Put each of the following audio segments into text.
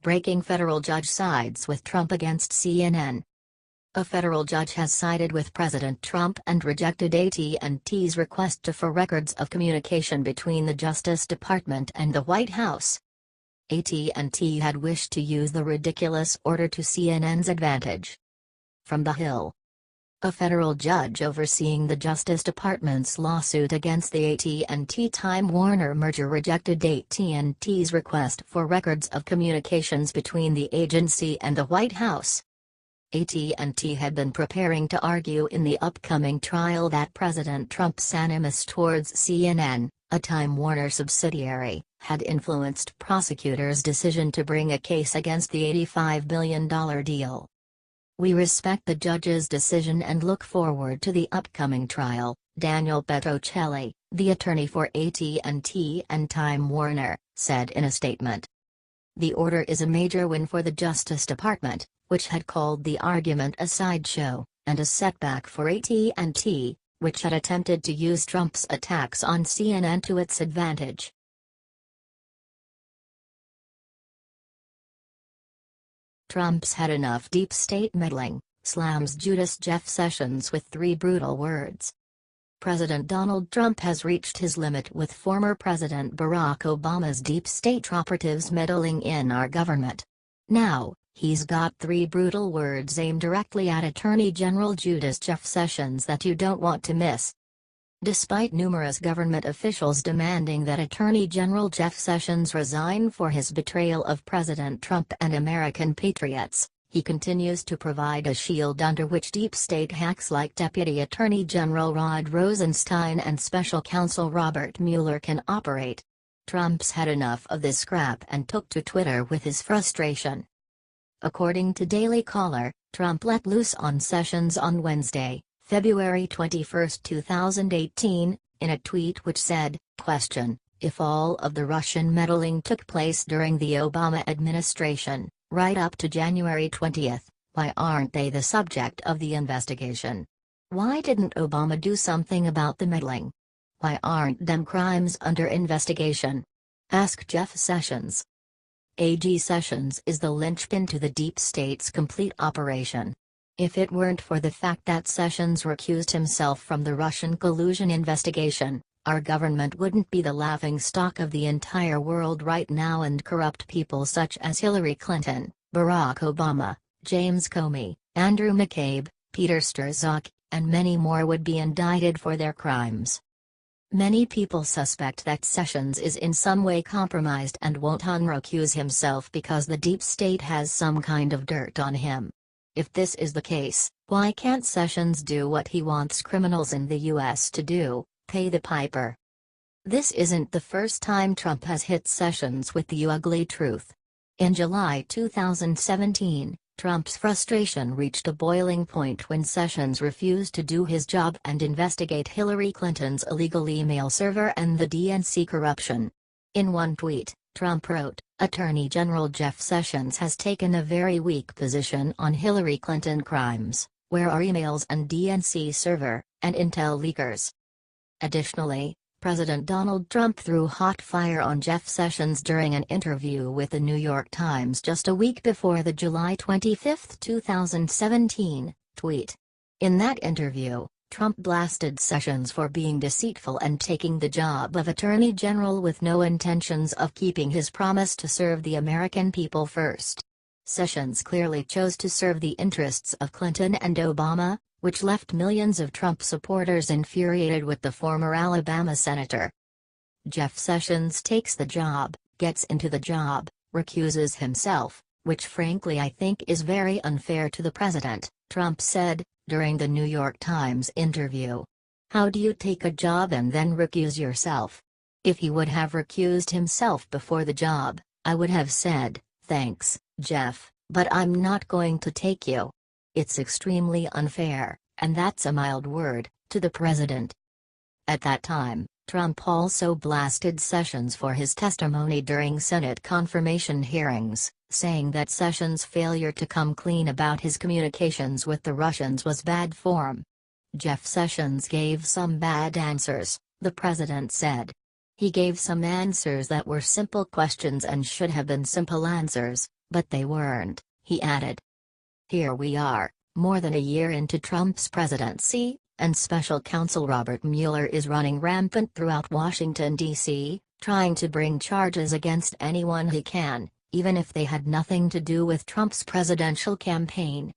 breaking federal judge sides with Trump against CNN. A federal judge has sided with President Trump and rejected AT&T's request for records of communication between the Justice Department and the White House. AT&T had wished to use the ridiculous order to CNN's advantage. From The Hill. A federal judge overseeing the Justice Department's lawsuit against the AT&T-Time Warner merger rejected AT&T's request for records of communications between the agency and the White House. AT&T had been preparing to argue in the upcoming trial that President Trump's animus towards CNN, a Time Warner subsidiary, had influenced prosecutors' decision to bring a case against the $85 billion deal. "We respect the judge's decision and look forward to the upcoming trial," Daniel Petruccelli, the attorney for AT&T and Time Warner, said in a statement. The order is a major win for the Justice Department, which had called the argument a sideshow, and a setback for AT&T, which had attempted to use Trump's attacks on CNN to its advantage. Trump's had enough deep state meddling, slams Judas Jeff Sessions with 3 brutal words. President Donald Trump has reached his limit with former President Barack Obama's deep state operatives meddling in our government. Now, he's got 3 brutal words aimed directly at Attorney General Judas Jeff Sessions that you don't want to miss. Despite numerous government officials demanding that Attorney General Jeff Sessions resign for his betrayal of President Trump and American patriots, he continues to provide a shield under which deep state hacks like Deputy Attorney General Rod Rosenstein and Special Counsel Robert Mueller can operate. Trump's had enough of this crap and took to Twitter with his frustration. According to Daily Caller, Trump let loose on Sessions on Wednesday, February 21, 2018, in a tweet which said, "If all of the Russian meddling took place during the Obama administration, right up to January 20, why aren't they the subject of the investigation? Why didn't Obama do something about the meddling? Why aren't them crimes under investigation? Ask Jeff Sessions." AG Sessions is the linchpin to the deep state's complete operation. If it weren't for the fact that Sessions recused himself from the Russian collusion investigation, our government wouldn't be the laughingstock of the entire world right now, and corrupt people such as Hillary Clinton, Barack Obama, James Comey, Andrew McCabe, Peter Strzok, and many more would be indicted for their crimes. Many people suspect that Sessions is in some way compromised and won't unrecuse himself because the deep state has some kind of dirt on him. If this is the case, why can't Sessions do what he wants criminals in the U.S. to do, pay the piper? This isn't the first time Trump has hit Sessions with the ugly truth. In July 2017, Trump's frustration reached a boiling point when Sessions refused to do his job and investigate Hillary Clinton's illegal email server and the DNC corruption. In one tweet, Trump wrote, "Attorney General Jeff Sessions has taken a very weak position on Hillary Clinton crimes. Where are emails and DNC server, and intel leakers?" Additionally, President Donald Trump threw hot fire on Jeff Sessions during an interview with the New York Times just a week before the July 25, 2017, tweet. In that interview, Trump blasted Sessions for being deceitful and taking the job of Attorney General with no intentions of keeping his promise to serve the American people first. Sessions clearly chose to serve the interests of Clinton and Obama, which left millions of Trump supporters infuriated with the former Alabama senator. Jeff Sessions takes the job, gets into the job, recuses himself, which frankly I think is very unfair to the president, Trump said, during the New York Times interview. How do you take a job and then recuse yourself? If he would have recused himself before the job, I would have said, "Thanks, Jeff, but I'm not going to take you." It's extremely unfair, and that's a mild word, to the president. At that time, Trump also blasted Sessions for his testimony during Senate confirmation hearings, saying that Sessions' failure to come clean about his communications with the Russians was bad form. Jeff Sessions gave some bad answers, the president said. He gave some answers that were simple questions and should have been simple answers, But they weren't, he added. Here we are, more than a year into Trump's presidency, and Special Counsel Robert Mueller is running rampant throughout Washington, D.C., trying to bring charges against anyone he can, even if they had nothing to do with Trump's presidential campaign.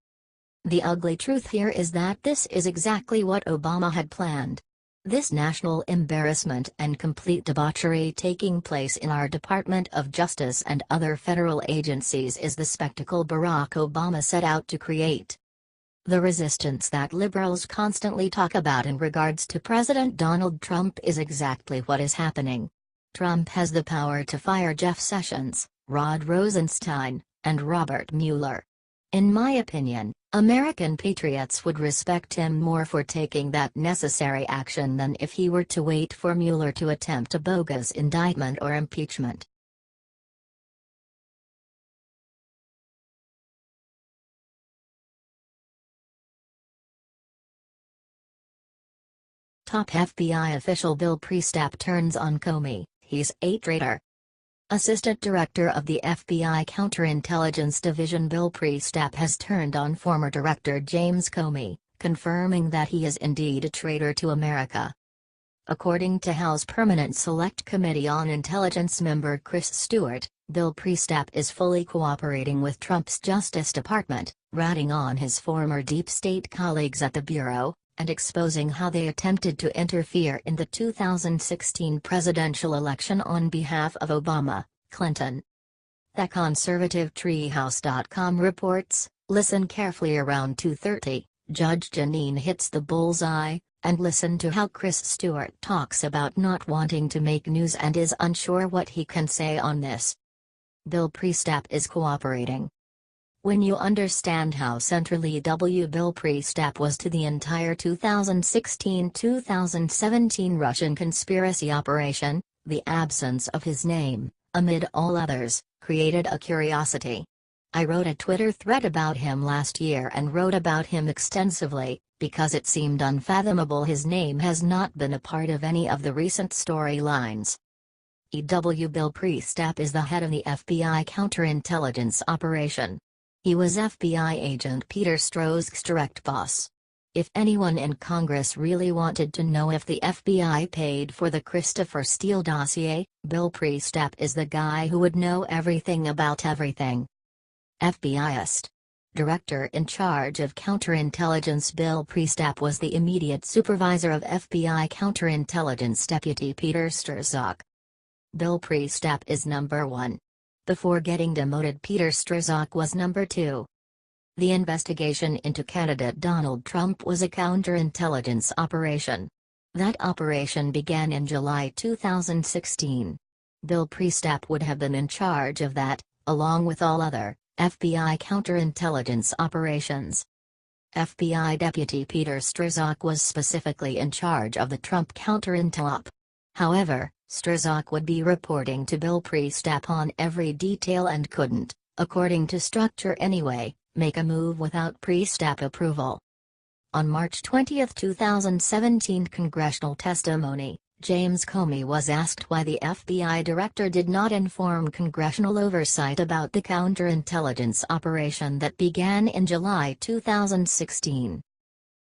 The ugly truth here is that this is exactly what Obama had planned. This national embarrassment and complete debauchery taking place in our Department of Justice and other federal agencies is the spectacle Barack Obama set out to create. The resistance that liberals constantly talk about in regards to President Donald Trump is exactly what is happening. Trump has the power to fire Jeff Sessions, Rod Rosenstein, and Robert Mueller. In my opinion, American patriots would respect him more for taking that necessary action than if he were to wait for Mueller to attempt a bogus indictment or impeachment. Top FBI official Bill Priestap turns on Comey, he's a traitor. Assistant Director of the FBI Counterintelligence Division Bill Priestap has turned on former Director James Comey, confirming that he is indeed a traitor to America. According to House Permanent Select Committee on Intelligence member Chris Stewart, Bill Priestap is fully cooperating with Trump's Justice Department, ratting on his former deep state colleagues at the Bureau, and exposing how they attempted to interfere in the 2016 presidential election on behalf of Obama, Clinton. The conservative Treehouse.com reports, listen carefully around 2:30, Judge Jeanine hits the bullseye, and listen to how Chris Stewart talks about not wanting to make news and is unsure what he can say on this. Bill Priestap is cooperating. When you understand how centrally Bill Priestap was to the entire 2016-2017 Russian conspiracy operation, the absence of his name, amid all others, created a curiosity. I wrote a Twitter thread about him last year and wrote about him extensively, because it seemed unfathomable his name has not been a part of any of the recent storylines. Bill Priestap is the head of the FBI counterintelligence operation. He was FBI agent Peter Strzok's direct boss. If anyone in Congress really wanted to know if the FBI paid for the Christopher Steele dossier, Bill Priestap is the guy who would know everything about everything. FBIist. Director in charge of counterintelligence Bill Priestap was the immediate supervisor of FBI counterintelligence Deputy Peter Strzok. Bill Priestap is number 1. Before getting demoted, Peter Strzok was number 2. The investigation into candidate Donald Trump was a counterintelligence operation. That operation began in July 2016. Bill Priestap would have been in charge of that, along with all other FBI counterintelligence operations. FBI Deputy Peter Strzok was specifically in charge of the Trump counterintel op. However, Strzok would be reporting to Bill Priestap on every detail and couldn't, according to structure anyway, make a move without Priestap approval. On March 20, 2017 congressional testimony, James Comey was asked why the FBI director did not inform congressional oversight about the counterintelligence operation that began in July 2016.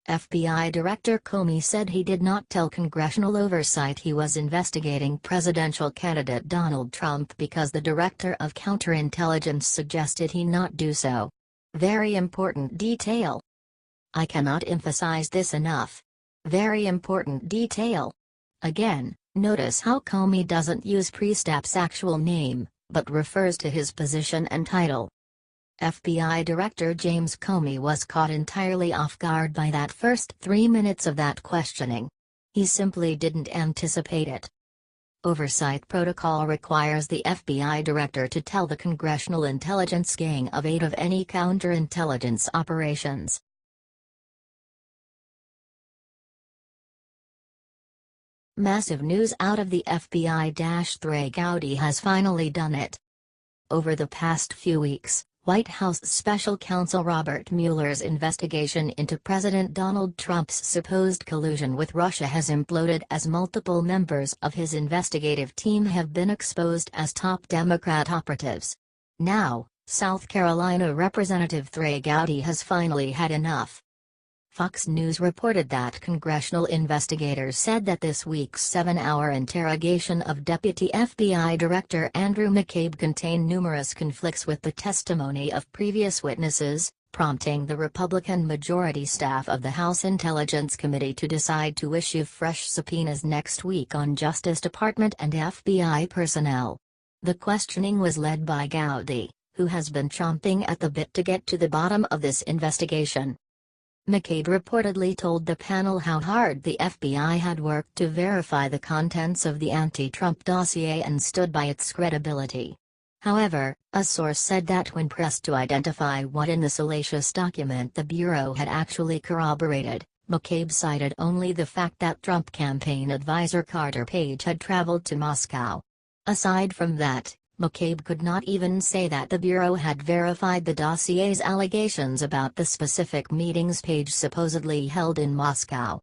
FBI Director Comey said he did not tell congressional oversight he was investigating presidential candidate Donald Trump because the Director of Counterintelligence suggested he not do so. Very important detail. I cannot emphasize this enough. Very important detail. Again, notice how Comey doesn't use Priestap's actual name, but refers to his position and title. FBI Director James Comey was caught entirely off guard by that first 3 minutes of that questioning. He simply didn't anticipate it. Oversight protocol requires the FBI director to tell the Congressional Intelligence Gang of 8 of any counterintelligence operations. Massive news out of the FBI. Trey Gowdy has finally done it. Over the past few weeks, White House Special Counsel Robert Mueller's investigation into President Donald Trump's supposed collusion with Russia has imploded as multiple members of his investigative team have been exposed as top Democrat operatives. Now, South Carolina Representative Trey Gowdy has finally had enough. Fox News reported that congressional investigators said that this week's 7-hour interrogation of Deputy FBI Director Andrew McCabe contained numerous conflicts with the testimony of previous witnesses, prompting the Republican majority staff of the House Intelligence Committee to decide to issue fresh subpoenas next week on Justice Department and FBI personnel. The questioning was led by Gowdy, who has been chomping at the bit to get to the bottom of this investigation. McCabe reportedly told the panel how hard the FBI had worked to verify the contents of the anti-Trump dossier and stood by its credibility. However, a source said that when pressed to identify what in the salacious document the Bureau had actually corroborated, McCabe cited only the fact that Trump campaign advisor Carter Page had traveled to Moscow. Aside from that, McCabe could not even say that the Bureau had verified the dossier's allegations about the specific meetings Page supposedly held in Moscow.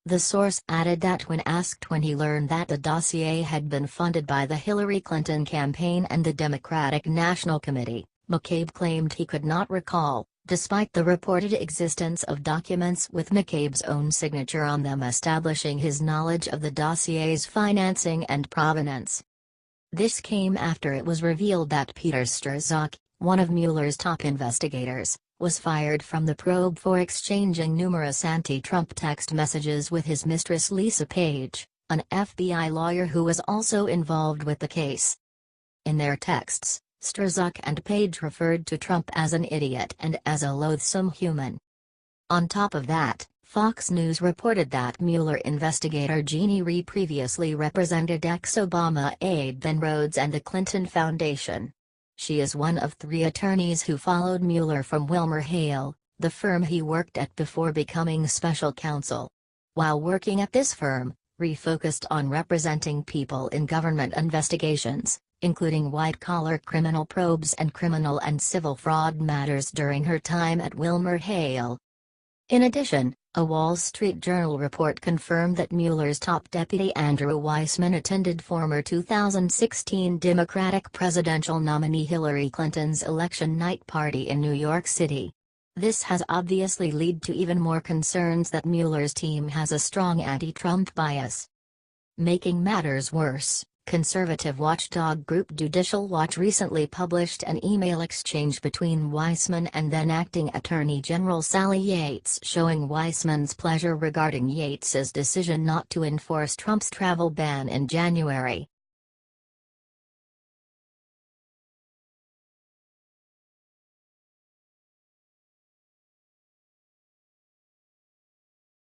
The source added that when asked when he learned that the dossier had been funded by the Hillary Clinton campaign and the Democratic National Committee, McCabe claimed he could not recall, despite the reported existence of documents with McCabe's own signature on them establishing his knowledge of the dossier's financing and provenance. This came after it was revealed that Peter Strzok, one of Mueller's top investigators, was fired from the probe for exchanging numerous anti-Trump text messages with his mistress Lisa Page, an FBI lawyer who was also involved with the case. In their texts, Strzok and Page referred to Trump as an idiot and as a loathsome human. On top of that, Fox News reported that Mueller investigator Jeannie Rhee previously represented ex-Obama aide Ben Rhodes and the Clinton Foundation. She is one of 3 attorneys who followed Mueller from WilmerHale, the firm he worked at before becoming special counsel. While working at this firm, Rhee focused on representing people in government investigations, including white-collar criminal probes and criminal and civil fraud matters during her time at WilmerHale. In addition, a Wall Street Journal report confirmed that Mueller's top deputy Andrew Weissmann attended former 2016 Democratic presidential nominee Hillary Clinton's election night party in New York City. This has obviously led to even more concerns that Mueller's team has a strong anti-Trump bias. Making matters worse, conservative watchdog group Judicial Watch recently published an email exchange between Weissmann and then-acting Attorney General Sally Yates showing Weissmann's pleasure regarding Yates's decision not to enforce Trump's travel ban in January.